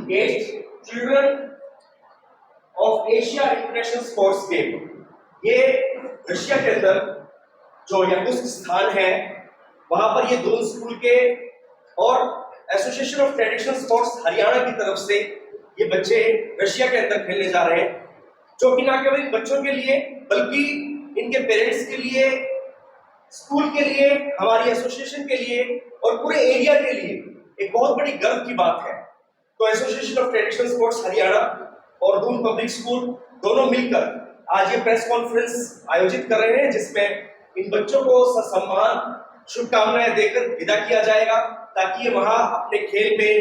8 children of Asia International Sports Game। ये Russia के अंदर जो याकुत्स्क स्थान है वहां पर ये दोनों स्कूल के और association of traditional sports Haryana की तरफ से ये बच्चे रशिया के अंदर खेलने जा रहे हैं, जो कि ना केवल बच्चों के लिए बल्कि इनके पेरेंट्स के लिए, स्कूल के लिए, हमारी एसोसिएशन के लिए और पूरे एरिया के लिए एक बहुत बड़ी गर्व की बात है। तो association of traditional sports Haryana और दून पब्लिक स्कूल दोनों मिलकर आज ये प्रेस कॉन्फ्रेंस आयोजित कर रहे हैं, जिसमें इन बच्चों को ससम्मान शुभकामनाएं देकर विदा किया जाएगा, ताकि ये वहां अपने खेल में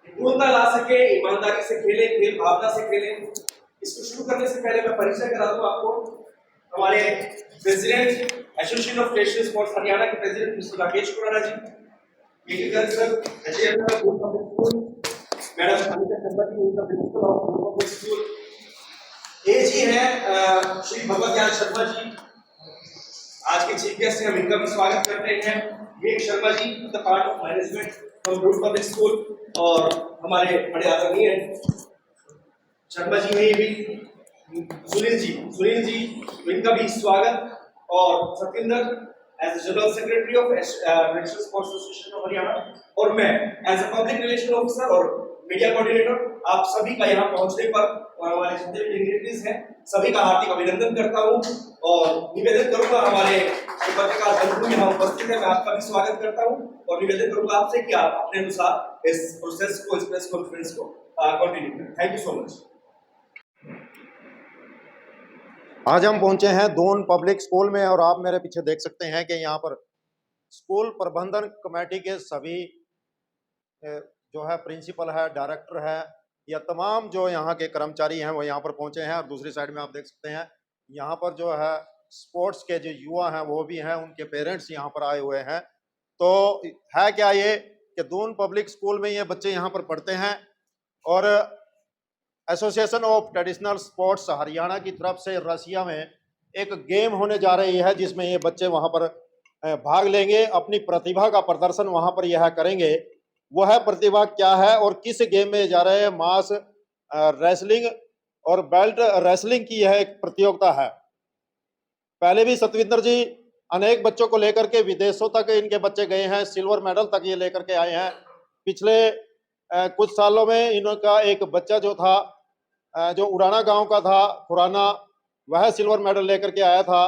पूर्णता ला सके, ईमानदारी से खेले, खेल भावना से खेले। इसको शुरू करने से पहले मैं परिचय करा दूं आपको। हमारे president association of traditional sports Haryana के प्रेसिडेंट मिस्टर राकेश खुराना जी, मैडम अनिता शर्मा जी, उनका प्रिंसिपल ऑफ स्कूल, एजी है श्री भगवत ज्ञान शर्मा जी, आज के चीफ गेस्ट हैं, हम इनका भी स्वागत करते हैं। Vivek Sharma ji, the part of management from Doon public school, और हमारे बड़े आदरणीय शर्मा जी हैं ये भी, सुनील जी, इनका भी स्वागत, और Satinder as general secretary of national sports association of Haryana, और मैं as a public relation officer और मीडिया कोऑर्डिनेटर आप सभी का यहाँ पहुंचने पर और हमारे जितने भी डिग्निटरीज हैं सभी का हार्दिक अभिनंदन करता हूँ, और निवेदन करूंगा हमारे पत्रकार बंधु यहाँ उपस्थित है, मैं आपका भी स्वागत करता हूँ और निवेदन करूंगा आपसे कि आप अपने अनुसार इस प्रोसेस को, इस प्रेस कॉन्फ्रेंस को कंटिन्यू करें। Thank you so much. आज हम पहुंचे हैं दून पब्लिक स्कूल में, और आप मेरे पीछे देख सकते हैं कि यहाँ पर स्कूल प्रबंधन कमेटी के सभी जो है प्रिंसिपल है, डायरेक्टर है, या तमाम जो यहाँ के कर्मचारी हैं वो यहाँ पर पहुंचे हैं। और दूसरी साइड में आप देख सकते हैं यहाँ पर जो है स्पोर्ट्स के जो युवा हैं वो भी हैं, उनके पेरेंट्स यहाँ पर आए हुए हैं। तो है क्या ये कि दून पब्लिक स्कूल में ये बच्चे यहाँ पर पढ़ते हैं, और association of traditional sports Haryana की तरफ से रसिया में एक गेम होने जा रही है, जिसमें ये बच्चे वहां पर भाग लेंगे, अपनी प्रतिभा का प्रदर्शन वहां पर यह करेंगे। वह प्रतिभा क्या है और किस गेम में जा रहे हैं? मास रेसलिंग और बेल्ट रेसलिंग की यह एक प्रतियोगिता है। पहले भी सतविंदर जी अनेक बच्चों को लेकर के विदेशों तक इनके बच्चे गए हैं, सिल्वर मेडल तक ये लेकर के आए हैं। पिछले कुछ सालों में इनका एक बच्चा जो था, जो उड़ाना गांव का था, खुराना, वह सिल्वर मेडल लेकर के आया था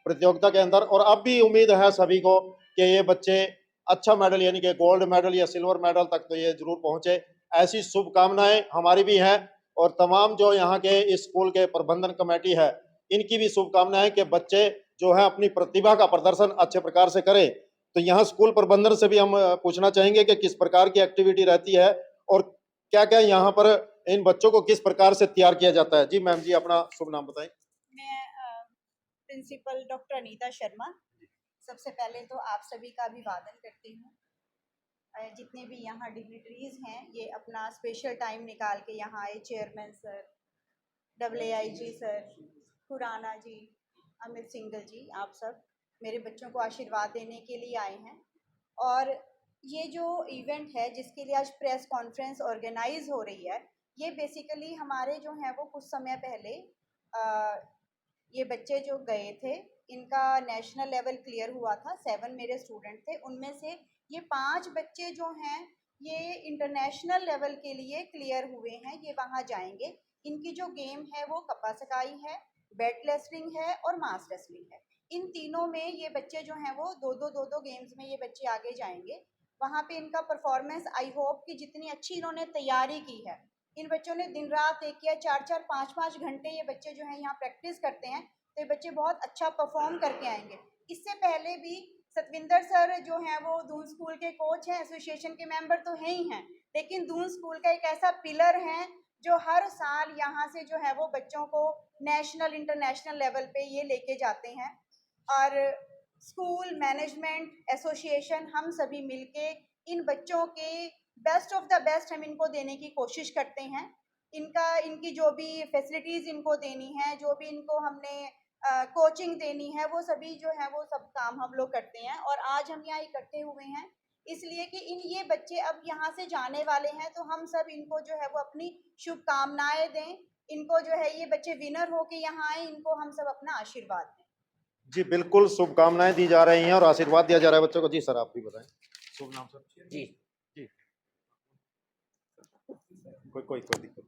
प्रतियोगिता के अंदर। और अब भी उम्मीद है सभी को कि ये बच्चे अच्छा मेडल यानी कि गोल्ड मेडल या सिल्वर मेडल तक तो ये जरूर पहुंचे। ऐसी शुभकामनाएं हमारी भी हैं, और तमाम जो यहाँ के इस स्कूल के प्रबंधन कमेटी है इनकी भी शुभकामनाएं कि बच्चे जो है अपनी प्रतिभा का प्रदर्शन अच्छे प्रकार से करें। तो यहाँ स्कूल प्रबंधन से भी हम पूछना चाहेंगे कि किस प्रकार की एक्टिविटी रहती है और क्या क्या यहाँ पर इन बच्चों को किस प्रकार से तैयार किया जाता है। जी मैम जी, अपना शुभ नाम बताएं। मैं प्रिंसिपल डॉक्टर अनीता शर्मा। सबसे पहले तो आप सभी का अभिवादन करती हूँ। जितने भी यहाँ डिग्निटरीज हैं ये अपना स्पेशल टाइम निकाल के यहाँ आए, chairman sir, AAIG sir, Khurana ji, Amit Singal ji, आप सब मेरे बच्चों को आशीर्वाद देने के लिए आए हैं। और ये जो इवेंट है जिसके लिए आज प्रेस कॉन्फ्रेंस ऑर्गेनाइज हो रही है, ये बेसिकली हमारे जो हैं वो कुछ समय पहले ये बच्चे जो गए थे इनका नेशनल लेवल क्लियर हुआ था। 7 मेरे स्टूडेंट थे, उनमें से ये 5 बच्चे जो हैं ये इंटरनेशनल लेवल के लिए क्लियर हुए हैं, ये वहाँ जाएंगे। इनकी जो गेम है वो कपा सकाई है, बेल्ट रेसलिंग है और मास रेसलिंग है। इन तीनों में ये बच्चे जो हैं वो दो गेम्स में ये बच्चे आगे जाएंगे। वहाँ पे इनका परफॉर्मेंस, आई होप कि जितनी अच्छी इन्होंने तैयारी की है, इन बच्चों ने दिन रात एक या 4-4, 5-5 घंटे ये बच्चे जो हैं यहाँ प्रैक्टिस करते हैं, तो ये बच्चे बहुत अच्छा परफॉर्म करके आएंगे। इससे पहले भी सतविंदर सर जो हैं वो दून स्कूल के कोच हैं, एसोसिएशन के मेंबर तो हैं ही हैं, लेकिन दून स्कूल का एक ऐसा पिलर है जो हर साल यहाँ से जो है वो बच्चों को नेशनल इंटरनेशनल लेवल पे ये लेके जाते हैं। और स्कूल मैनेजमेंट, एसोसिएशन, हम सभी मिलके इन बच्चों के बेस्ट ऑफ द बेस्ट हम इनको देने की कोशिश करते हैं। इनकी जो भी फैसिलिटीज़ इनको देनी है, जो भी इनको हमने कोचिंग देनी है, वो सभी जो है वो सब काम हम लोग करते हैं। और आज हम यहाँ इकट्ठे हुए हैं इसलिए कि ये बच्चे अब यहाँ से जाने वाले हैं, तो हम सब इनको जो है वो अपनी शुभकामनाएं दें, इनको जो है ये बच्चे विनर हो के यहाँ आए, इनको हम सब अपना आशीर्वाद दें। जी बिल्कुल, शुभकामनाएं दी जा रही हैं और आशीर्वाद दिया जा रहा है बच्चों को। जी सर, आप भी बताएं शुभ नाम सर। जी जी कोई दिक्कत।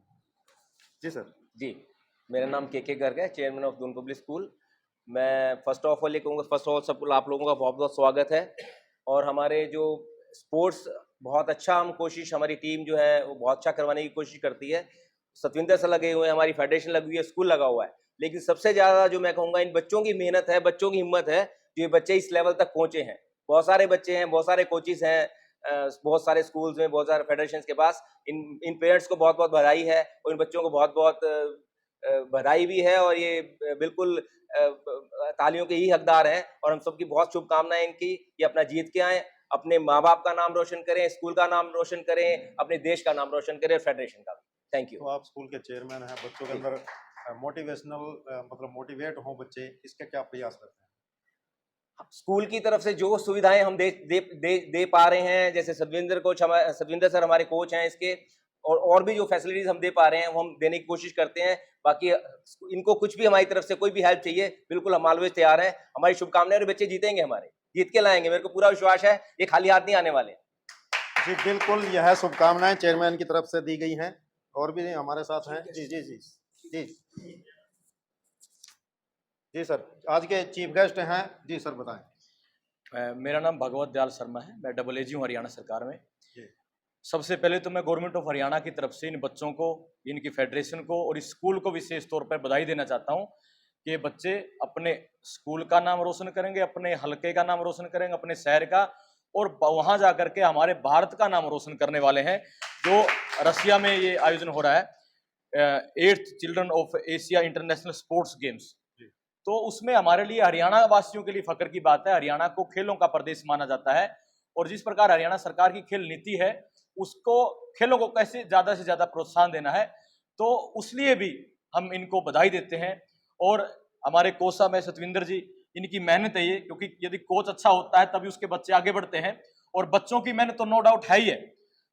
जी सर। जी, मेरा नाम के गर्ग है, chairman of Doon public school. मैं फर्स्ट ऑफ ऑल ये कहूँगा, फर्स्ट ऑफ ऑल सब आप लोगों का बहुत बहुत स्वागत है। और हमारे जो स्पोर्ट्स बहुत अच्छा, हम कोशिश, हमारी टीम जो है वो बहुत अच्छा करवाने की कोशिश करती है। सतविंदर सर लगे हुए हैं, हमारी फेडरेशन लगी हुई है, स्कूल लगा हुआ है, लेकिन सबसे ज़्यादा जो मैं कहूँगा इन बच्चों की मेहनत है, बच्चों की हिम्मत है, जो ये बच्चे इस लेवल तक पहुँचे हैं। बहुत सारे बच्चे हैं, बहुत सारे कोचिज़ हैं, बहुत सारे स्कूल्स में, बहुत सारे फेडरेशन के पास। इन पेरेंट्स को बहुत बहुत बधाई है और इन बच्चों को बहुत बहुत बधाई भी है, और ये बिल्कुल तालियों के ही हकदार हैं। और हम सबकी बहुत शुभकामनाएं इनकी, ये अपना जीत के आए, अपने माँ बाप का नाम रोशन करें, स्कूल का नाम रोशन करें, अपने देश का नाम रोशन करें, फेडरेशन का भी। Thank you. तो आप स्कूल के चेयरमैन हैं, बच्चों के अंदर मोटिवेशनल मतलब मोटिवेट हों बच्चे, इसका क्या प्रयास करते हैं? स्कूल की तरफ से जो सुविधाएं हम दे पा रहे हैं, जैसे सतविंदर सर हमारे कोच हैं इसके, और भी जो फैसिलिटीज हम दे पा रहे हैं वो हम देने की कोशिश करते हैं। बाकी इनको कुछ भी हमारी तरफ से कोई भी हेल्प चाहिए, बिल्कुल हम ऑलवेज तैयार हैं। हमारी शुभकामनाएं, और बच्चे जीतेंगे, हमारे जीत के लाएंगे, मेरे को पूरा विश्वास है, ये खाली हाथ नहीं आने वाले। जी बिल्कुल, यह शुभकामनाएं चेयरमैन की तरफ से दी गई हैं। और भी हमारे साथ हैं। जी जी जी जी जी सर, आज के चीफ गेस्ट हैं। जी सर बताएं। मेरा नाम भगवत दयाल शर्मा है, मैं डबल एजी हूँ हरियाणा सरकार में। जी। सबसे पहले तो मैं गवर्नमेंट ऑफ हरियाणा की तरफ से इन बच्चों को, इनकी फेडरेशन को और इस स्कूल को विशेष तौर पर बधाई देना चाहता हूँ कि बच्चे अपने स्कूल का नाम रोशन करेंगे, अपने हलके का नाम रोशन करेंगे, अपने शहर का, और वहाँ जा कर के हमारे भारत का नाम रोशन करने वाले हैं। जो रशिया में ये आयोजन हो रहा है, 8th children of Asia international sports games, तो उसमें हमारे लिए, हरियाणा वासियों के लिए फख्र की बात है। हरियाणा को खेलों का प्रदेश माना जाता है, और जिस प्रकार हरियाणा सरकार की खेल नीति है, उसको खेलों को कैसे ज़्यादा से ज़्यादा प्रोत्साहन देना है, तो उसलिए भी हम इनको बधाई देते हैं। और हमारे कोच साहब है सतविंदर जी, इनकी मेहनत है ये, क्योंकि यदि कोच अच्छा होता है तभी उसके बच्चे आगे बढ़ते हैं, और बच्चों की मेहनत तो नो डाउट है ही है।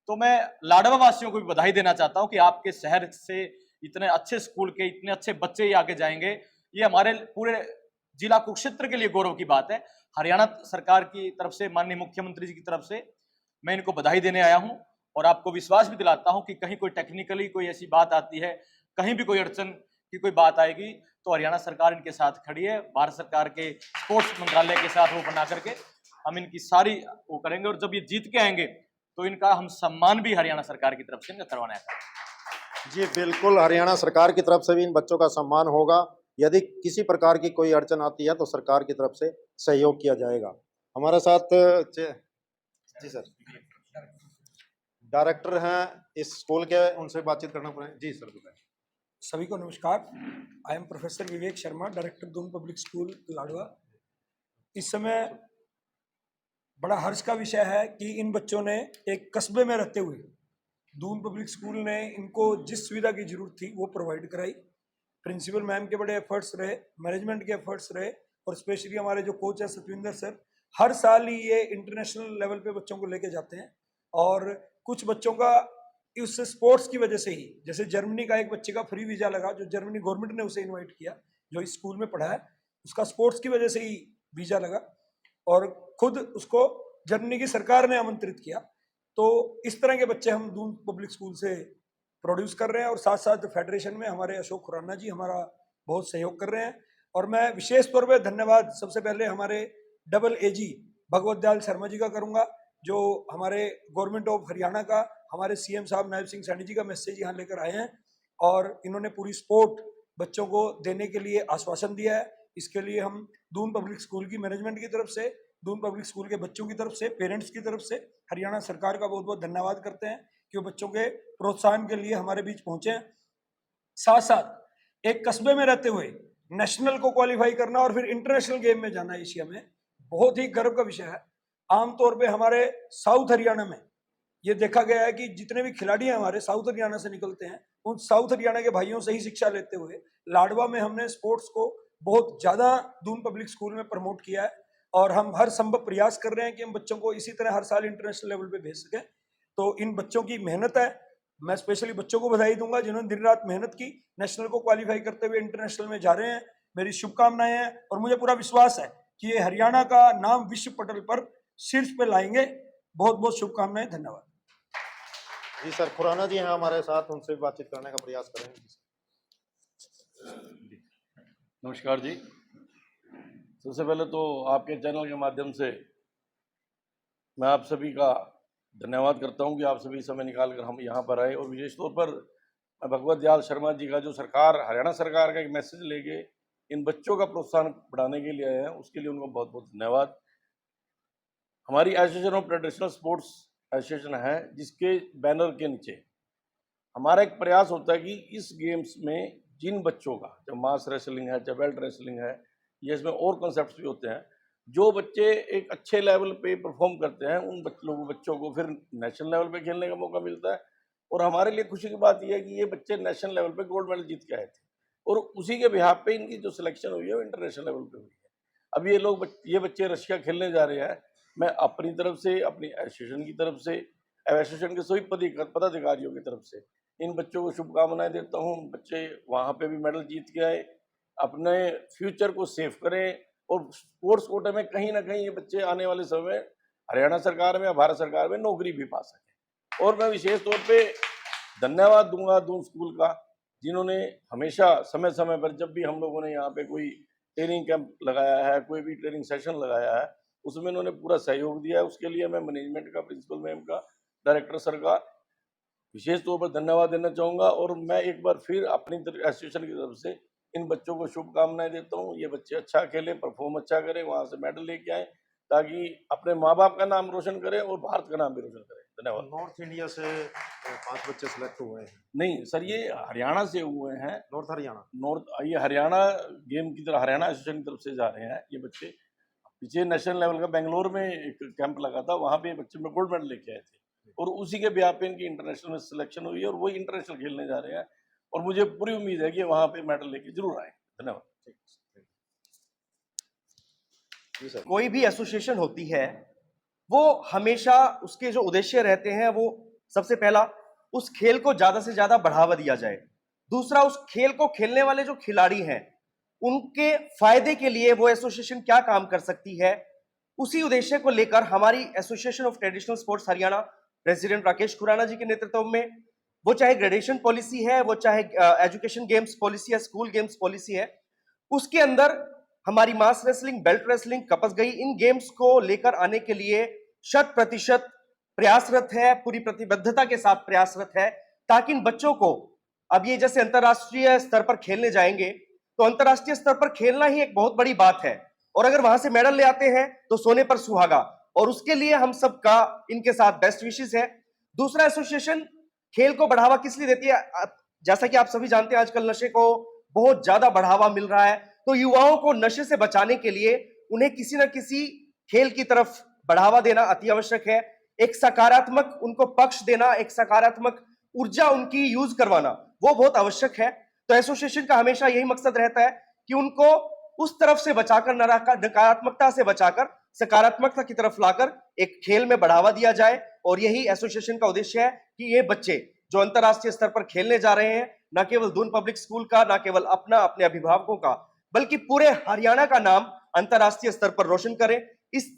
तो मैं लाडवा वासियों को भी बधाई देना चाहता हूँ कि आपके शहर से इतने अच्छे स्कूल के इतने अच्छे बच्चे ही आगे जाएंगे, ये हमारे पूरे जिला कुरुक्षेत्र के लिए गौरव की बात है। हरियाणा सरकार की तरफ से, माननीय मुख्यमंत्री जी की तरफ से मैं इनको बधाई देने आया हूं, और आपको विश्वास भी दिलाता हूं कि कहीं कोई टेक्निकली कोई ऐसी बात आती है, कहीं भी कोई अड़चन की कोई बात आएगी, तो हरियाणा सरकार इनके साथ खड़ी है। भारत सरकार के स्पोर्ट्स मंत्रालय के साथ वो बना करके हम इनकी सारी वो करेंगे, और जब ये जीत के आएंगे तो इनका हम सम्मान भी हरियाणा सरकार की तरफ से इनका करवाना है। जी बिल्कुल, हरियाणा सरकार की तरफ से भी इन बच्चों का सम्मान होगा। यदि किसी प्रकार की कोई अड़चन आती है तो सरकार की तरफ से सहयोग किया जाएगा। हमारे साथ जी सर डायरेक्टर हैं इस स्कूल के, उनसे बातचीत करना पड़ेगा। जी सर बताएं। सभी को नमस्कार। I am professor Vivek Sharma, director Doon public school Ladwa. इस समय बड़ा हर्ष का विषय है कि इन बच्चों ने एक कस्बे में रहते हुए दून पब्लिक स्कूल ने इनको जिस सुविधा की जरूरत थी वो प्रोवाइड कराई। प्रिंसिपल मैम के बड़े एफर्ट्स रहे, मैनेजमेंट के एफर्ट्स रहे, और स्पेशली हमारे जो कोच है सतविंदर सर, हर साल ही ये इंटरनेशनल लेवल पे बच्चों को लेके जाते हैं। और कुछ बच्चों का उस स्पोर्ट्स की वजह से ही, जैसे जर्मनी का एक बच्चे का फ्री वीज़ा लगा, जो जर्मनी गवर्नमेंट ने उसे इनवाइट किया, जो इस स्कूल में पढ़ा है, उसका स्पोर्ट्स की वजह से ही वीज़ा लगा, और खुद उसको जर्मनी की सरकार ने आमंत्रित किया। तो इस तरह के बच्चे हम दून पब्लिक स्कूल से प्रोड्यूस कर रहे हैं, और साथ साथ फेडरेशन में हमारे अशोक खुराना जी हमारा बहुत सहयोग कर रहे हैं। और मैं विशेष तौर पे धन्यवाद सबसे पहले हमारे डबल एजी भगवत दयाल शर्मा जी का करूंगा, जो हमारे गवर्नमेंट ऑफ हरियाणा का, हमारे सीएम साहब नायब सिंह सैनी जी का मैसेज यहाँ लेकर आए हैं, और इन्होंने पूरी सपोर्ट बच्चों को देने के लिए आश्वासन दिया है। इसके लिए हम दून पब्लिक स्कूल की मैनेजमेंट की तरफ से, दून पब्लिक स्कूल के बच्चों की तरफ से, पेरेंट्स की तरफ से हरियाणा सरकार का बहुत बहुत धन्यवाद करते हैं कि वो बच्चों के प्रोत्साहन के लिए हमारे बीच पहुंचे हैं। साथ साथ एक कस्बे में रहते हुए नेशनल को क्वालिफाई करना और फिर इंटरनेशनल गेम में जाना एशिया में बहुत ही गर्व का विषय है। आमतौर पे हमारे साउथ हरियाणा में ये देखा गया है कि जितने भी खिलाड़ी हैं हमारे साउथ हरियाणा से निकलते हैं, उन साउथ हरियाणा के भाइयों से ही शिक्षा लेते हुए लाडवा में हमने स्पोर्ट्स को बहुत ज़्यादा दून पब्लिक स्कूल में प्रमोट किया है। और हम हर संभव प्रयास कर रहे हैं कि हम बच्चों को इसी तरह हर साल इंटरनेशनल लेवल पे भेज सकें। तो इन बच्चों की मेहनत है, मैं स्पेशली बच्चों को बधाई दूंगा जिन्होंने दिन रात मेहनत की, नेशनल को क्वालिफाई करते हुए इंटरनेशनल में जा रहे हैं। मेरी शुभकामनाएं हैं और मुझे पूरा विश्वास है कि ये हरियाणा का नाम विश्व पटल पर शीर्ष पे लाएंगे। बहुत बहुत शुभकामनाएं, धन्यवाद। जी सर, खुराना जी हैं हमारे साथ, उनसे भी बातचीत करने का प्रयास करेंगे। नमस्कार जी। सबसे पहले तो आपके चैनल के माध्यम से मैं आप सभी का धन्यवाद करता हूं कि आप सभी समय निकाल कर हम यहाँ पर आए, और विशेष तौर पर मैं भगवत दयाल शर्मा जी का जो हरियाणा सरकार का एक मैसेज लेके इन बच्चों का प्रोत्साहन बढ़ाने के लिए आए हैं, उसके लिए उनको बहुत बहुत धन्यवाद। हमारी association of traditional sports association है, जिसके बैनर के नीचे हमारा एक प्रयास होता है कि इस गेम्स में जिन बच्चों का, चाहे मास रेसलिंग है, चाहे बेल्ट रेसलिंग है, ये इसमें और कॉन्सेप्ट्स भी होते हैं, जो बच्चे एक अच्छे लेवल पे परफॉर्म करते हैं उन बच्चों को फिर नेशनल लेवल पे खेलने का मौका मिलता है। और हमारे लिए खुशी की बात यह है कि ये बच्चे नेशनल लेवल पे गोल्ड मेडल जीत के आए थे, और उसी के बिहाफ पे इनकी जो सिलेक्शन हुई है वो इंटरनेशनल लेवल पे हुई है। अब ये बच्चे रशिया खेलने जा रहे हैं। मैं अपनी तरफ से, अपनी एसोसिएशन की तरफ से, एसोसिएशन के सभी पदाधिकारियों की तरफ से इन बच्चों को शुभकामनाएं देता हूँ। बच्चे वहाँ पे भी मेडल जीत के आए, अपने फ्यूचर को सेव करें, और स्पोर्ट्स कोटे में कहीं ना कहीं ये बच्चे आने वाले समय में हरियाणा सरकार में या भारत सरकार में नौकरी भी पा सकें। और मैं विशेष तौर पे धन्यवाद दूंगा दून स्कूल का, जिन्होंने हमेशा समय समय पर जब भी हम लोगों ने यहाँ पे कोई ट्रेनिंग कैंप लगाया है, कोई भी ट्रेनिंग सेशन लगाया है, उसमें इन्होंने पूरा सहयोग दिया है। उसके लिए मैं मैनेजमेंट का, प्रिंसिपल मैम का, डायरेक्टर सर का विशेष तौर पर धन्यवाद देना चाहूँगा। और मैं एक बार फिर अपनी एसोसिएशन की तरफ से इन बच्चों को शुभकामनाएं देता हूँ। ये बच्चे अच्छा खेलें, परफॉर्म अच्छा करें, वहाँ से मेडल लेके आए, ताकि अपने माँ बाप का नाम रोशन करें और भारत का नाम भी रोशन करें। धन्यवाद। नॉर्थ इंडिया से 5 बच्चे सेलेक्ट हुए हैं। नहीं सर, ये हरियाणा से हुए हैं। नॉर्थ हरियाणा, ये हरियाणा गेम की तरफ, हरियाणा एसोसिएशन की तरफ से जा रहे हैं ये बच्चे। पीछे नेशनल लेवल का बेंगलोर में एक कैंप लगा था, वहाँ पे बच्चे में गोल्ड मेडल लेके आए थे, और उसी के बिहाफ पे इनकी इंटरनेशनल में सिलेक्शन हुई है, और वही इंटरनेशनल खेलने जा रहे हैं। और मुझे पूरी उम्मीद है कि वहाँ पे मेडल लेके जरूर आए। धन्यवाद। जी सर। कोई भी एसोसिएशन होती है वो हमेशा उसके जो उद्देश्य रहते हैं, वो सबसे पहला उस खेल को ज्यादा से ज्यादा बढ़ावा दिया जाए, दूसरा उस खेल को खेलने वाले जो खिलाड़ी हैं उनके फायदे के लिए वो एसोसिएशन क्या काम कर सकती है, उसी उद्देश्य को लेकर हमारी association of traditional sports Haryana president Rakesh Khurana ji के नेतृत्व में, वो चाहे ग्रेडेशन पॉलिसी है, वो चाहे एजुकेशन गेम्स पॉलिसी है, स्कूल गेम्स पॉलिसी है, उसके अंदर हमारी मास रेसलिंग, बेल्ट रेसलिंग, कपस गई, इन गेम्स को लेकर आने के लिए 100% प्रयासरत है, पूरी प्रतिबद्धता के साथ प्रयासरत है, ताकि इन बच्चों को, अब ये जैसे अंतरराष्ट्रीय स्तर पर खेलने जाएंगे तो अंतरराष्ट्रीय स्तर पर खेलना ही एक बहुत बड़ी बात है, और अगर वहां से मेडल ले आते हैं तो सोने पर सुहागा, और उसके लिए हम सबका इनके साथ बेस्ट विशेस है। दूसरा, एसोसिएशन खेल को बढ़ावा किस लिए देती है? जैसा कि आप सभी जानते हैं आजकल नशे को बहुत ज्यादा बढ़ावा मिल रहा है, तो युवाओं को नशे से बचाने के लिए उन्हें किसी न किसी खेल की तरफ बढ़ावा देना अति आवश्यक है। एक सकारात्मक उनको पक्ष देना, एक सकारात्मक ऊर्जा उनकी यूज करवाना, वो बहुत आवश्यक है। तो एसोसिएशन का हमेशा यही मकसद रहता है कि उनको उस तरफ से बचाकर, नकारात्मकता से बचाकर सकारात्मकता की तरफ लाकर एक खेल में बढ़ावा दिया जाए, और यही एसोसिएशन का उद्देश्य है कि ये बच्चे जो अंतरराष्ट्रीय स्तर पर खेलने जा रहे हैं, न केवल दून पब्लिक स्कूल का, न केवल अपना, अपने अभिभावकों का, बल्कि पूरे हरियाणा का नाम अंतरराष्ट्रीय स्तर पर रोशन करें। इस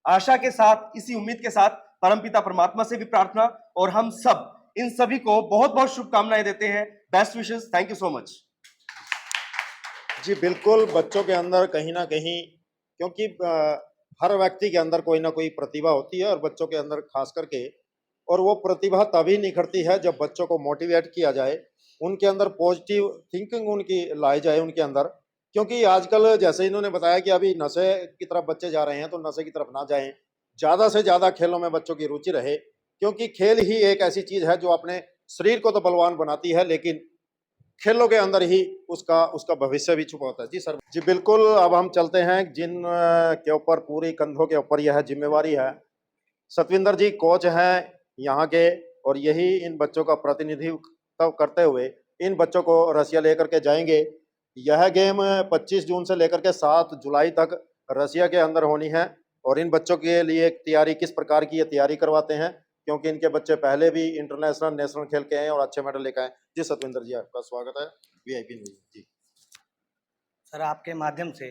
आशा के साथ, इसी उम्मीद के साथ परमपिता परमात्मा से भी प्रार्थना, और हम सब इन सभी को बहुत बहुत शुभकामनाएं देते हैं। Best wishes, thank you so much. जी बिल्कुल, बच्चों के अंदर कहीं ना कहीं, क्योंकि हर व्यक्ति के अंदर कोई ना कोई प्रतिभा होती है, और बच्चों के अंदर खास करके, और वो प्रतिभा तभी निखरती है जब बच्चों को मोटिवेट किया जाए, उनके अंदर पॉजिटिव थिंकिंग उनकी लाई जाए उनके अंदर। क्योंकि आजकल जैसे इन्होंने बताया कि अभी नशे की तरफ बच्चे जा रहे हैं, तो नशे की तरफ ना जाएं, ज़्यादा से ज़्यादा खेलों में बच्चों की रुचि रहे, क्योंकि खेल ही एक ऐसी चीज़ है जो अपने शरीर को तो बलवान बनाती है, लेकिन खेलों के अंदर ही उसका भविष्य भी छुपा होता है। जी सर। जी बिल्कुल, अब हम चलते हैं जिन के ऊपर पूरी कंधों के ऊपर यह जिम्मेवारी है। सतविंदर जी कोच हैं यहाँ के, और यही इन बच्चों का प्रतिनिधित्व करते हुए इन बच्चों को रसिया लेकर के जाएंगे। यह गेम 25 जून से लेकर के 7 जुलाई तक रसिया के अंदर होनी है। और इन बच्चों के लिए तैयारी किस प्रकार की ये तैयारी करवाते हैं, क्योंकि इनके बच्चे पहले भी इंटरनेशनल नेशनल खेल के आए हैं और अच्छे मेडल लेकर आए। जी सतविंदर जी, आपका स्वागत है वीआईपी न्यूज जी। सर, आपके माध्यम से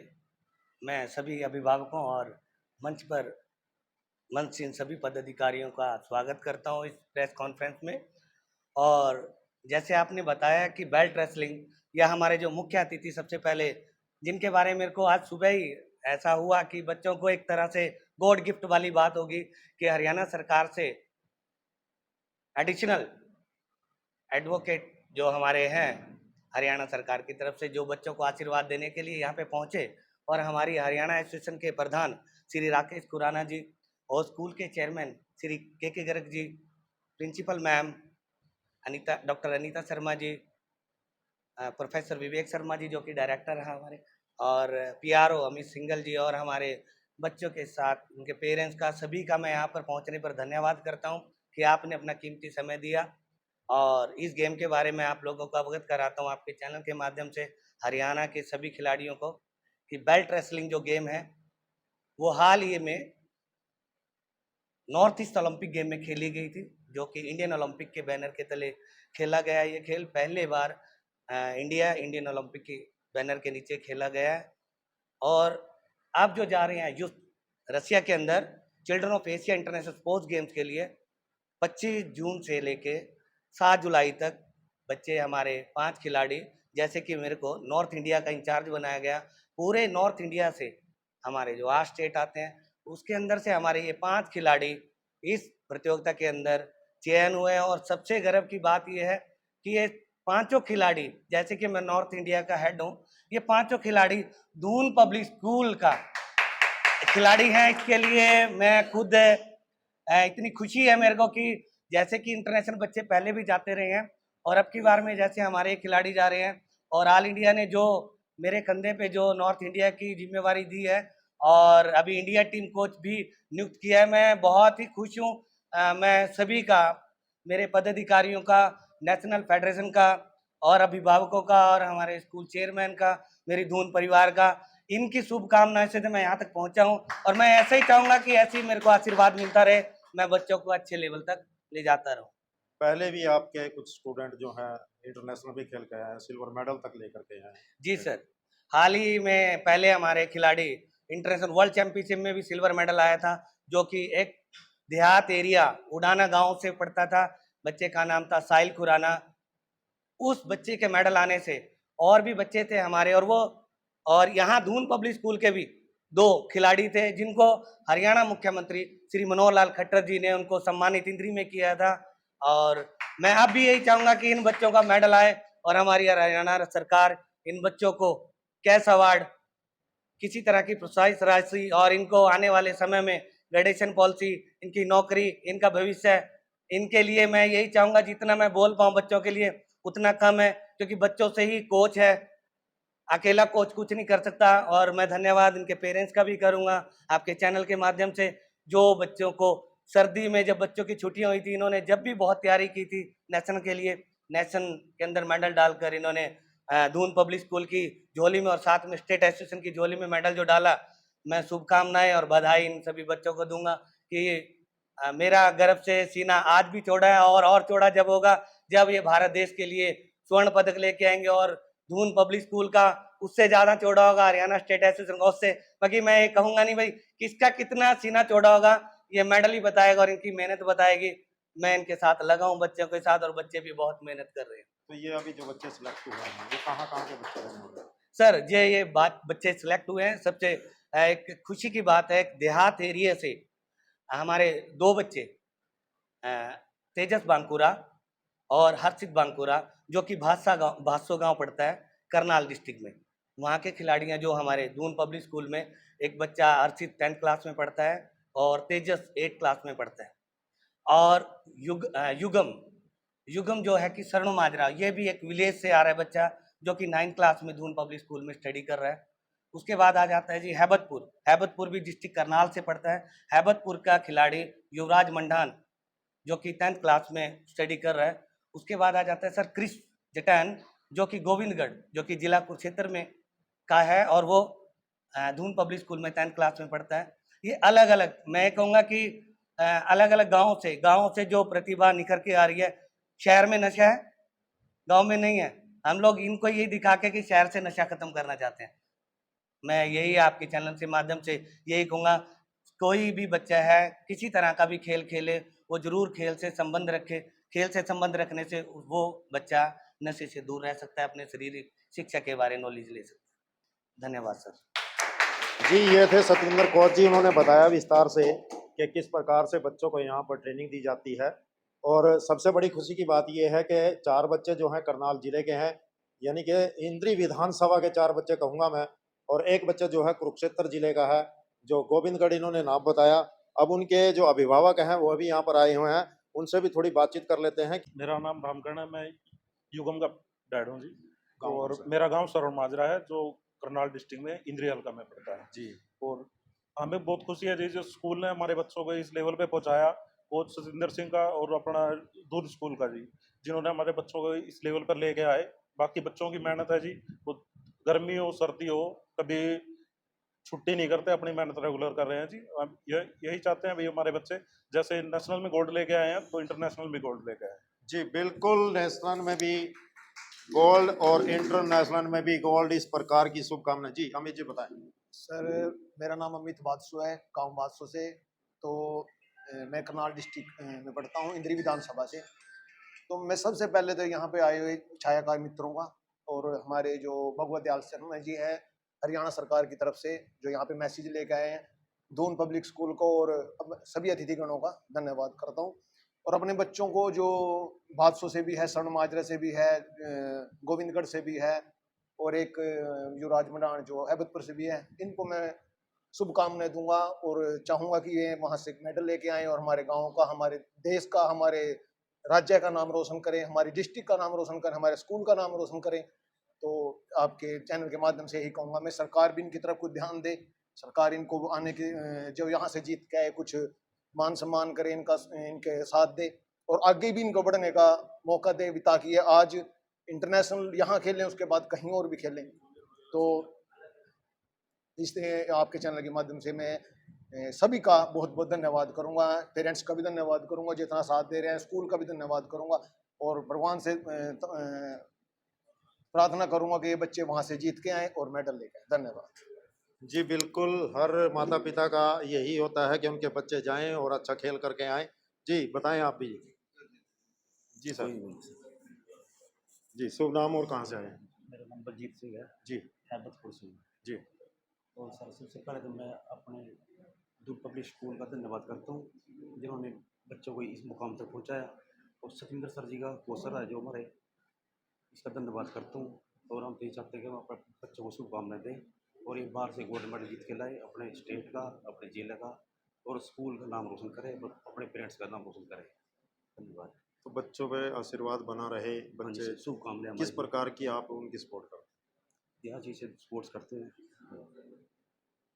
मैं सभी अभिभावकों और मंच पर इन सभी पदाधिकारियों का स्वागत करता हूं इस प्रेस कॉन्फ्रेंस में। और जैसे आपने बताया कि बेल्ट रेसलिंग, यह हमारे जो मुख्य अतिथि सबसे पहले जिनके बारे में मेरे को आज सुबह ही ऐसा हुआ कि बच्चों को एक तरह से गॉड गिफ्ट वाली बात होगी कि हरियाणा सरकार से एडिशनल एडवोकेट जो हमारे हैं हरियाणा सरकार की तरफ से, जो बच्चों को आशीर्वाद देने के लिए यहाँ पे पहुँचे, और हमारी हरियाणा एसोसिएशन के प्रधान श्री राकेश खुराना जी और स्कूल के chairman Shri K Garg ji, principal ma'am doctor Anita Sharma ji, professor Vivek Sharma ji जो कि डायरेक्टर हैं हमारे, और पीआरओ अमित सिंगल जी, और हमारे बच्चों के साथ उनके पेरेंट्स का, सभी का मैं यहाँ पर पहुँचने पर धन्यवाद करता हूँ कि आपने अपना कीमती समय दिया। और इस गेम के बारे में आप लोगों को अवगत कराता हूँ आपके चैनल के माध्यम से हरियाणा के सभी खिलाड़ियों को कि बेल्ट रेसलिंग जो गेम है वो हाल ही में नॉर्थ ईस्ट ओलंपिक गेम में खेली गई थी, जो कि इंडियन ओलंपिक के बैनर के तले खेला गया। ये खेल पहले बार इंडियन ओलंपिक के बैनर के नीचे खेला गया है। और आप जो जा रहे हैं युद्ध रसिया के अंदर children of Asia international sports games के लिए 25 जून से लेके 7 जुलाई तक बच्चे हमारे 5 खिलाड़ी, जैसे कि मेरे को नॉर्थ इंडिया का इंचार्ज बनाया गया, पूरे नॉर्थ इंडिया से हमारे जो 8 स्टेट आते हैं उसके अंदर से हमारे ये 5 खिलाड़ी इस प्रतियोगिता के अंदर चयन हुए हैं। और सबसे गर्व की बात ये है कि ये पांचों खिलाड़ी, जैसे कि मैं नॉर्थ इंडिया का हेड हूँ, ये पांचों खिलाड़ी दून पब्लिक स्कूल का खिलाड़ी हैं। इसके लिए मैं खुद इतनी खुशी है मेरे को कि जैसे कि इंटरनेशनल बच्चे पहले भी जाते रहे हैं और अब की बार में जैसे हमारे खिलाड़ी जा रहे हैं, और ऑल इंडिया ने जो मेरे कंधे पे जो नॉर्थ इंडिया की जिम्मेवारी दी है और अभी इंडिया टीम कोच भी नियुक्त किया है, मैं बहुत ही खुश हूँ। मैं सभी का, मेरे पदाधिकारियों का, नेशनल फेडरेशन का और अभिभावकों का और हमारे स्कूल चेयरमैन का, मेरी धून परिवार का, इनकी शुभकामनाएं से तो मैं यहाँ तक पहुँचा हूँ। और मैं ऐसे ही चाहूँगा कि ऐसे ही मेरे को आशीर्वाद मिलता रहे, मैं बच्चों को अच्छे लेवल तक ले जाता रहूँ। पहले भी आपके कुछ स्टूडेंट जो हैं इंटरनेशनल भी खेल के आए हैं, सिल्वर मेडल तक लेकर के आए हैं। जी सर, हाल ही में पहले हमारे खिलाड़ी इंटरनेशनल वर्ल्ड चैंपियनशिप में भी सिल्वर मेडल आया था, जो कि एक देहात एरिया उडाना गांव से पड़ता था, बच्चे का नाम था साहिल खुराना। उस बच्चे के मेडल आने से और भी बच्चे थे हमारे, और यहाँ धून पब्लिक स्कूल के भी 2 खिलाड़ी थे जिनको हरियाणा मुख्यमंत्री श्री मनोहर लाल खट्टर जी ने उनको सम्मानित इंद्री में किया था। और मैं अब भी यही चाहूँगा कि इन बच्चों का मेडल आए और हमारी हरियाणा सरकार इन बच्चों को कैश अवार्ड, किसी तरह की प्रोत्साहित राशि और इनको आने वाले समय में ग्रेडेशन पॉलिसी, इनकी नौकरी, इनका भविष्य, इनके लिए मैं यही चाहूँगा जितना मैं बोल पाऊँ बच्चों के लिए उतना कम है, क्योंकि बच्चों से ही कोच है, अकेला कोच कुछ नहीं कर सकता। और मैं धन्यवाद इनके पेरेंट्स का भी करूँगा आपके चैनल के माध्यम से, जो बच्चों को सर्दी में जब बच्चों की छुट्टियां हुई थी, इन्होंने जब भी बहुत तैयारी की थी नेशनल के लिए, नेशन के अंदर मेडल डालकर इन्होंने धून पब्लिक स्कूल की झोली में और साथ में स्टेट एसोसिएशन की झोली में मेडल जो डाला, मैं शुभकामनाएं और बधाई इन सभी बच्चों को दूंगा कि मेरा गर्व से सीना आज भी चौड़ा है और चौड़ा जब होगा जब ये भारत देश के लिए स्वर्ण पदक लेके आएंगे, और धून पब्लिक स्कूल का उससे ज़्यादा चौड़ा होगा हरियाणा स्टेट एसोसिएशन का उससे। बाकी मैं ये कहूँगा नहीं भाई किसका कितना सीना चौड़ा होगा, ये मेडल ही बताएगा और इनकी मेहनत बताएगी। मैं इनके साथ लगा हूँ बच्चों के साथ, और बच्चे भी बहुत मेहनत कर रहे हैं। तो ये अभी जो बच्चे सिलेक्ट हुए हैं ये कहाँ के बच्चे हैं? सर ये बात बच्चे सिलेक्ट हुए हैं, सबसे एक खुशी की बात है, एक देहात एरिया से हमारे 2 बच्चे तेजस बांकुरा और हर्षित बांकुरा, जो कि भासो गांव पड़ता है करनाल डिस्ट्रिक्ट में, वहाँ के खिलाड़ी हैं जो हमारे दून पब्लिक स्कूल में। एक बच्चा हर्षित 10th क्लास में पढ़ता है और तेजस 8th क्लास में पढ़ता है। और युगम जो है कि शरणु माजरा, ये भी एक विलेज से आ रहा है बच्चा, जो कि 9th क्लास में धून पब्लिक स्कूल में स्टडी कर रहा है। उसके बाद आ जाता है जी हैबतपुर भी डिस्ट्रिक्ट करनाल से पड़ता है। हैबतपुर का खिलाड़ी युवराज मंडान, जो कि 10th क्लास में स्टडी कर रहा है। उसके बाद आ जाता है सर क्रिस जटैन, जो कि गोविंदगढ़, जो कि जिला कुरुक्षेत्र में का है, और वो धून पब्लिक स्कूल में 10th क्लास में पढ़ता है। ये अलग अलग, मैं कहूँगा कि अलग अलग गाँव से जो प्रतिभा निखर के आ रही है। शहर में नशा है, गांव में नहीं है। हम लोग इनको यही दिखा के कि शहर से नशा खत्म करना चाहते हैं। मैं यही आपके चैनल से माध्यम से यही कहूँगा, कोई भी बच्चा है किसी तरह का भी खेल खेले, वो जरूर खेल से संबंध रखे। खेल से संबंध रखने से वो बच्चा नशे से दूर रह सकता है, अपने शारीरिक शिक्षा के बारे में नॉलेज ले सकता है। धन्यवाद सर। जी, ये थे सतिंदर कौर जी। उन्होंने बताया विस्तार से कि किस प्रकार से बच्चों को यहाँ पर ट्रेनिंग दी जाती है। और सबसे बड़ी खुशी की बात ये है कि 4 बच्चे जो हैं करनाल जिले के हैं, यानी कि इंद्री विधानसभा के 4 बच्चे कहूँगा मैं, और एक बच्चा जो है कुरुक्षेत्र जिले का है, जो गोविंदगढ़ इन्होंने नाम बताया। अब उनके जो अभिभावक हैं वो भी यहाँ पर आए हुए हैं, उनसे भी थोड़ी बातचीत कर लेते हैं। मेरा नाम रामकर्ण है, मैं युगम का डैड हूँ जी। गाँव और कौन सा? मेरा गांव सरवण माजरा है, जो करनाल डिस्ट्रिक्ट में इंद्री हल्का में पड़ता है जी। और हमें बहुत खुशी है जी, जो स्कूल ने हमारे बच्चों को इस लेवल पे पहुंचाया, कोच सतिंदर सिंह का और अपना दूर स्कूल का जी, जिन्होंने हमारे बच्चों को इस लेवल पर लेके आए। बाकी बच्चों की मेहनत है जी, वो गर्मी हो सर्दी हो कभी छुट्टी नहीं करते, अपनी मेहनत रेगुलर कर रहे हैं जी। हम यही चाहते हैं भाई, हमारे बच्चे जैसे नेशनल में गोल्ड लेके आए हैं तो इंटरनेशनल भी गोल्ड लेके आए। जी बिल्कुल, नेशनल में भी गोल्ड और इंटरनेशनल में भी गोल्ड, इस प्रकार की शुभकामनाएं। जी अमित जी बताएं। सर, मेरा नाम अमित बादसु है, गांव बादसु से। तो मैं करनाल डिस्ट्रिक्ट में पढ़ता हूं, इंद्री विधानसभा से। तो मैं सबसे पहले तो यहाँ पे आए हुए छायाकार मित्रों का और हमारे जो भगवत दयाल शर्मा जी है हरियाणा सरकार की तरफ से, जो यहाँ पे मैसेज लेके आए हैं दून पब्लिक स्कूल को, और सभी अतिथिगणों का धन्यवाद करता हूँ। और अपने बच्चों को जो बादसु से भी है, स्वर्ण माजरा से भी है, गोविंदगढ़ से भी है, और एक जो राजमंडान जो हैबतपुर से भी है, इनको मैं शुभकामनाएं दूंगा और चाहूंगा कि ये वहां से मेडल लेके आएं और हमारे गांव का, हमारे देश का, हमारे राज्य का नाम रोशन करें, हमारी डिस्ट्रिक्ट का नाम रोशन करें, हमारे स्कूल का नाम रोशन करें। तो आपके चैनल के माध्यम से यही कहूंगा मैं, सरकार भी इनकी तरफ कुछ ध्यान दे, सरकार इनको आने के जो यहाँ से जीत के आए कुछ मान सम्मान करे, इनका इनके साथ दे और आगे भी इनको बढ़ने का मौका दे, ताकि ये आज इंटरनेशनल यहाँ खेलें, उसके बाद कहीं और भी खेलें। तो इसलिए आपके चैनल के माध्यम से मैं सभी का बहुत बहुत धन्यवाद करूंगा, पेरेंट्स का भी धन्यवाद करूंगा जितना साथ दे रहे हैं, स्कूल का भी धन्यवाद करूंगा और भगवान से प्रार्थना करूंगा कि ये बच्चे वहां से जीत के आए और मेडल लेके आए। धन्यवाद। जी बिल्कुल, हर माता पिता का यही होता है कि उनके बच्चे जाएं और अच्छा खेल करके आएं। जी बताएं आप भी। जी सर। जी शुभ नाम और कहाँ से आए? मेरा नाम बलजीत सिंह है जी। हैबतपुर से। जी। और सर सबसे पहले तो मैं अपने दून पब्लिक स्कूल का धन्यवाद करता हूँ, जिन्होंने बच्चों को इस मुकाम तक पहुँचाया, और सतिंदर सर जी का कोसर है जो हमारे, इसका धन्यवाद करता हूँ। और हम तो ये चाहते हैं कि हम अपने बच्चों को शुभकामनाएं दें और ये बाहर से गोल्ड मेडल जीत के लाए, अपने स्टेट का, अपने जिले का और स्कूल का नाम रोशन करें और अपने पेरेंट्स का नाम रोशन करें। धन्यवाद। तो बच्चों पे आशीर्वाद बना रहे, बच्चे शुभकामनाएं। किस प्रकार की आप उनकी सपोर्ट करते हैं? यहाँ चीज़ से स्पोर्ट्स करते हैं,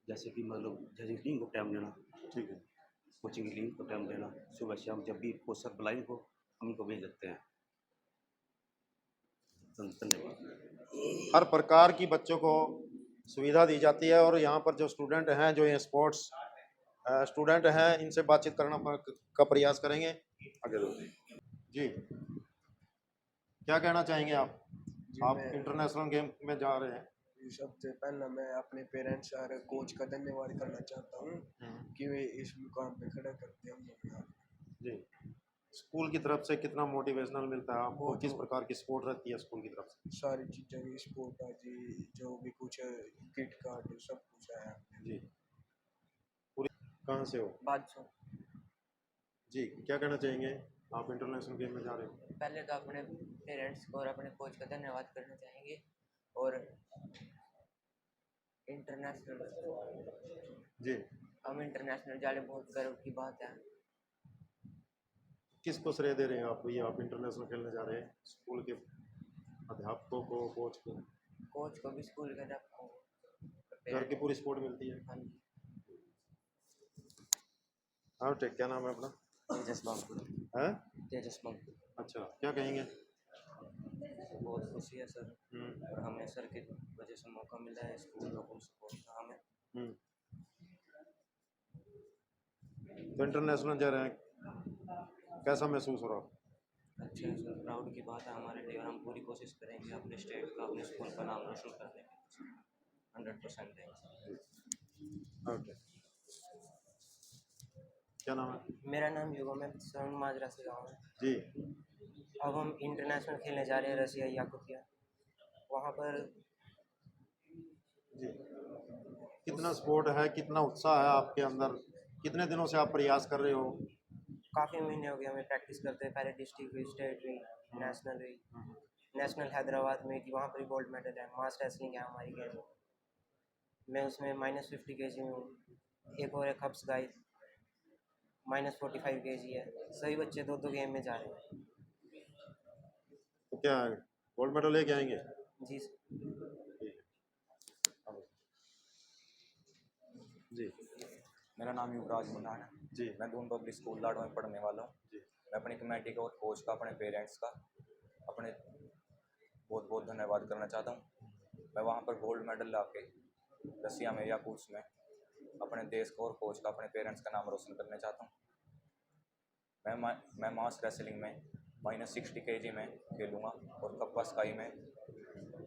जैसे कि मतलब जैसे लीग को टाइम देना, ठीक है, कोचिंग की लीग को टाइम देना, सुबह शाम जब भी कोच सर बुलाएं को हम इनको भेज देते हैं। धन्यवाद। हर प्रकार की बच्चों को सुविधा दी जाती है और यहाँ पर जो स्टूडेंट हैं, जो ये स्पोर्ट्स स्टूडेंट हैं, इनसे बातचीत करना का प्रयास करेंगे। आगे दो जी, क्या कहना चाहेंगे आप? आप इंटरनेशनल गेम में जा रहे हैं। सबसे पहला मैं अपने पेरेंट्स और कोच का धन्यवाद करना चाहता हूँ कि वे इस मुकाम पे खड़ा करते हैं। जी, स्कूल की तरफ से कितना मोटिवेशनल मिलता है आपको? किस प्रकार की सपोर्ट रहती है स्कूल की तरफ से? सारी चीज़ें की सपोर्ट है जी, जो भी कुछ किट कार्ड सब कुछ है जी। पूरी कहाँ से हो? बादशाह। जी, क्या कहना चाहेंगे? आप इंटरनेशनल गेम में जा रहे हो। पहले तो अपने पेरेंट्स को और अपने कोच का धन्यवाद करना चाहेंगे और इंटरनेशनल जी, हम इंटरनेशनल जाने बहुत गर्व की बात है। किसको श्रेय दे रहे हैं आप? ये आप इंटरनेशनल खेलने जा रहे हैं, स्कूल के अध्यापकों को, कोच को? कोच को भी, स्कूल के अध्यापकों को। घर की पूरी सपोर्ट मिलती है? हाँ जी। हाँ ठीक, क्या नाम है अपना? तेजस बांकुड़। हैं? तेजस बांकुड़। अच्छा, क्या कहेंगे? बहुत खुशी है सर, और हमें सर की वजह से मौका मिला है स्कूल लोगों सपोर्ट का हमें। तो इंटरनेशनल जा रहे हैं, कैसा महसूस हो रहा? अच्छा है सर, प्राउड की बात है हमारे लिए, और हम पूरी कोशिश करेंगे अपने स्टेट का, अपने स्कूल का नाम रोशन करने की 100% देंगे। ओके, क्या नाम है? मेरा नाम युगम है, संग माजरा से गाँव है जी। अब हम इंटरनेशनल खेलने जा रहे हैं रसिया याकुतिया, वहाँ पर जी, कितना स्पोर्ट है, कितना उत्साह है आपके अंदर, कितने दिनों से आप प्रयास कर रहे हो? काफ़ी महीने हो गए हमें प्रैक्टिस करते हैं, पहले डिस्ट्रिक्ट हुई, स्टेट हुई, नेशनल हुई, नेशनल हैदराबाद में थी, वहाँ पर गोल्ड मेडल है, मास रेसलिंग है हमारी गेम, मैं उसमें -50 kg में हूँ, एक और है कप्स गाइड -45 kg है, सभी बच्चे 2-2 गेम में जा रहे हैं। तो क्या गोल्ड मेडल लेके आएंगे? जी जी। मेरा नाम युवराज मुन्ना है जी। मैं दून पब्लिक स्कूल लाडवा में पढ़ने वाला हूँ जी। मैं अपनी कमेटी का और कोच का, अपने पेरेंट्स का अपने बहुत बहुत धन्यवाद करना चाहता हूँ। मैं वहाँ पर गोल्ड मेडल ला के रसिया में या कूच में अपने देश का और कोच का, अपने पेरेंट्स का नाम रोशन करना चाहता हूँ। मैं मास रेसलिंग में -60 kg में खेलूँगा और कप्पा स्काई में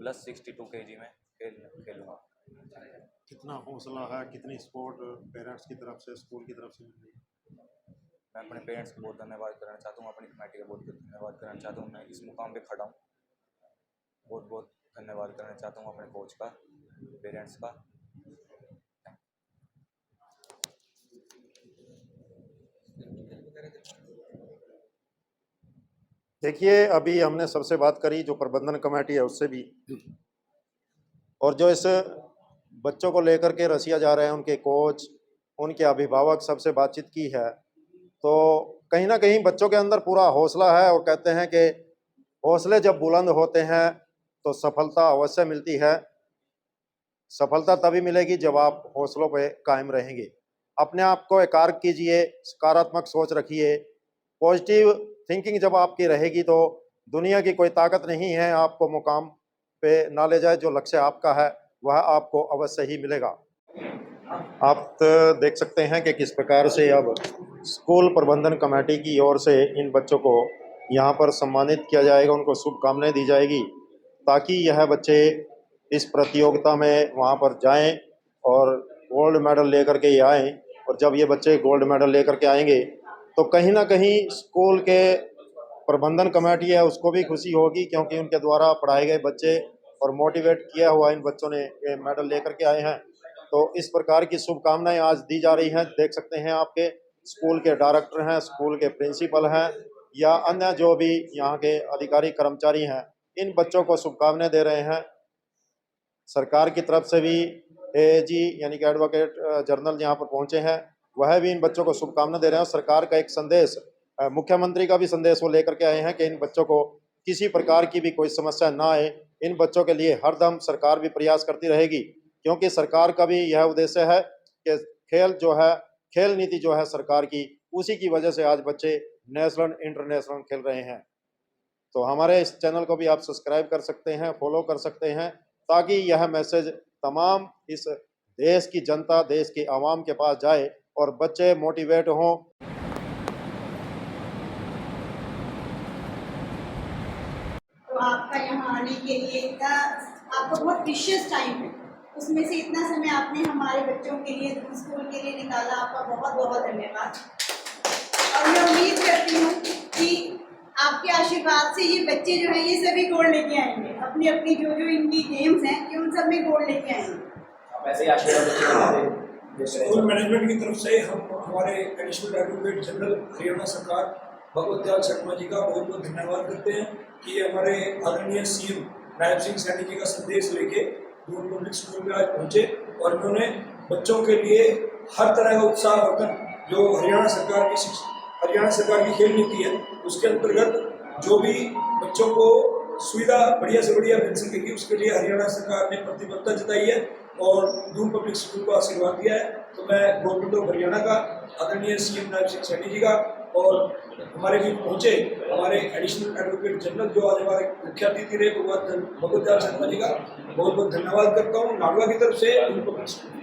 +62 kg में खेलूँगा। कितना हौसला है, कितनी सपोर्ट पेरेंट्स की तरफ से, स्कूल की तरफ से मिल रही है? मैं अपने पेरेंट्स को बहुत धन्यवाद करना चाहता हूँ, अपनी कमेटी का बहुत धन्यवाद करना चाहता हूँ। मैं इस मुकाम पे खड़ा हूँ, बहुत बहुत धन्यवाद करना चाहता हूँ अपने कोच का, पेरेंट्स का। देखिए, अभी हमने सबसे बात करी जो प्रबंधन कमेटी है उससे भी, और जो इस बच्चों को लेकर के रसिया जा रहे हैं उनके कोच, उनके अभिभावक, सबसे बातचीत की है, तो कहीं ना कहीं बच्चों के अंदर पूरा हौसला है और कहते हैं कि हौसले जब बुलंद होते हैं तो सफलता अवश्य मिलती है। सफलता तभी मिलेगी जब आप हौसलों पे कायम रहेंगे। अपने आप को एकाग्र कीजिए, सकारात्मक सोच रखिए, पॉजिटिव थिंकिंग जब आपकी रहेगी तो दुनिया की कोई ताकत नहीं है आपको मुकाम पे ना ले जाए। जो लक्ष्य आपका है वह आपको अवश्य ही मिलेगा। आप देख सकते हैं कि किस प्रकार से अब स्कूल प्रबंधन कमेटी की ओर से इन बच्चों को यहाँ पर सम्मानित किया जाएगा, उनको शुभकामनाएं दी जाएगी ताकि यह बच्चे इस प्रतियोगिता में वहाँ पर जाएं और गोल्ड मेडल लेकर के आएँ। और जब ये बच्चे गोल्ड मेडल लेकर के आएंगे तो कहीं ना कहीं स्कूल के प्रबंधन कमेटी है उसको भी खुशी होगी, क्योंकि उनके द्वारा पढ़ाए गए बच्चे और मोटिवेट किया हुआ इन बच्चों ने ये मेडल लेकर के आए हैं। तो इस प्रकार की शुभकामनाएं आज दी जा रही हैं। देख सकते हैं आपके स्कूल के डायरेक्टर हैं, स्कूल के प्रिंसिपल हैं या अन्य जो भी यहाँ के अधिकारी कर्मचारी हैं, इन बच्चों को शुभकामनाएं दे रहे हैं। सरकार की तरफ से भी एएजी यानी कि एडवोकेट जनरल यहाँ पर पहुँचे हैं, वह भी इन बच्चों को शुभकामनाएं दे रहे हैं। सरकार का एक संदेश, मुख्यमंत्री का भी संदेश वो लेकर के आए हैं कि इन बच्चों को किसी प्रकार की भी कोई समस्या ना आए। इन बच्चों के लिए हरदम सरकार भी प्रयास करती रहेगी, क्योंकि सरकार का भी यह उद्देश्य है कि खेल जो है, खेल नीति जो है सरकार की, उसी की वजह से आज बच्चे नेशनल इंटरनेशनल खेल रहे हैं। तो हमारे इस चैनल को भी आप सब्सक्राइब कर सकते हैं, फॉलो कर सकते हैं, ताकि यह मैसेज तमाम इस देश की जनता, देश की आवाम के पास जाए और बच्चे मोटिवेट हों। तो आपका यहाँ आने के लिए इतना आपका बहुत प्रीशियस टाइम है, उसमें से इतना समय आपने हमारे बच्चों के लिए, स्कूल के लिए निकाला, आपका बहुत बहुत धन्यवाद। और मैं उम्मीद करती हूँ कि आपके आशीर्वाद से ये बच्चे जो हैं ये सभी गोल्ड लेके आएंगे, अपनी अपनी जो जो इनकी गेम्स हैं ये उन सब में गोल्ड लेके आएंगे। ऐसे ही आशीर्वाद स्कूल मैनेजमेंट की तरफ से हम हमारे एडिशनल एडवोकेट जनरल हरियाणा सरकार भगवत दयाल शर्मा जी का बहुत बहुत धन्यवाद करते हैं कि हमारे आदरणीय सीएम नायब सिंह सैनी जी का संदेश लेके दून पब्लिक स्कूल में आज पहुंचे और उन्होंने बच्चों के लिए हर तरह का उत्साहवर्धन, जो हरियाणा सरकार की खेल नीति है उसके अंतर्गत जो भी बच्चों को सुविधा बढ़िया से बढ़िया मिल सकेगी, उसके लिए हरियाणा सरकार ने प्रतिबद्धता जताई है। और दून पब्लिक स्कूल को आशीर्वाद दिया है। तो मैं गवर्नमेंट ऑफ हरियाणा का, आदरणीय सीएम नायब सिंह सैनी जी का और हमारे भी पहुंचे हमारे एडिशनल एडवोकेट जनरल जो आज हमारे मुख्य अतिथि रहे भगवत दयाल शर्मा जी का बहुत बहुत धन्यवाद करता हूँ लाडवा की तरफ से दून पब्लिक स्कूल।